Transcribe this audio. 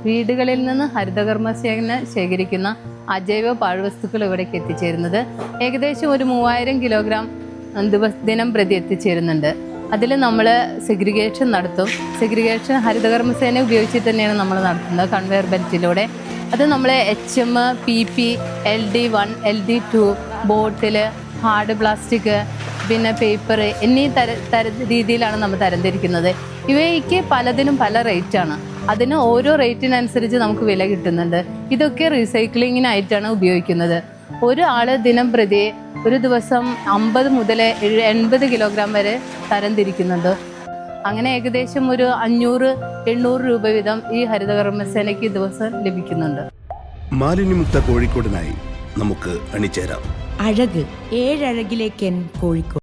വീടുകളിൽ നിന്ന് ഹരിതകർമ്മസേന ശേഖരിക്കുന്ന അജൈവ പാഴ്വസ്തുക്കൾ ഇവിടേക്ക് എത്തിച്ചേരുന്നത് ഏകദേശം ഒരു 3000 കിലോഗ്രാം ദിനം പ്രതി എത്തിച്ചേരുന്നുണ്ട്. അതിൽ നമ്മൾ സെഗ്രിഗേഷൻ നടത്തും. സെഗ്രിഗേഷൻ ഹരിതകർമ്മസേന ഉപയോഗിച്ചിട്ട് തന്നെയാണ് നമ്മൾ നടത്തുന്നത് കൺവെയർ ബെൽറ്റിലൂടെ. അത് നമ്മൾ HM, PP, LD1, LD2, ബോട്ടിൽ, ഹാർഡ് പ്ലാസ്റ്റിക്, പിന്നെ പേപ്പർ എന്നീ രീതിയിലാണ് നമ്മൾ തരംതിരിക്കുന്നത്. ഇവയ്ക്ക് പലതിനും പല റേറ്റാണ്. അതിന് ഓരോ റേറ്റിനനുസരിച്ച് നമുക്ക് വില കിട്ടുന്നുണ്ട്. ഇതൊക്കെ റീസൈക്ലിങ്ങിനായിട്ടാണ് ഉപയോഗിക്കുന്നത്. ഒരാൾ ദിനം പ്രതി ഒരു ദിവസം 50 മുതൽ 80 കിലോഗ്രാം വരെ തരംതിരിക്കുന്നുണ്ട്. അങ്ങനെ ഏകദേശം ഒരു 500-800 രൂപ വീതം ഈ ഹരിതകർമ്മസേനയ്ക്ക് ദിവസം ലഭിക്കുന്നുണ്ട്. മാലിന്യമുക്ത കോഴിക്കോടിനായി നമുക്ക് അണിചേരാം. അഴക് 7 അഴകിലേക്ക് കോഴിക്കോട്.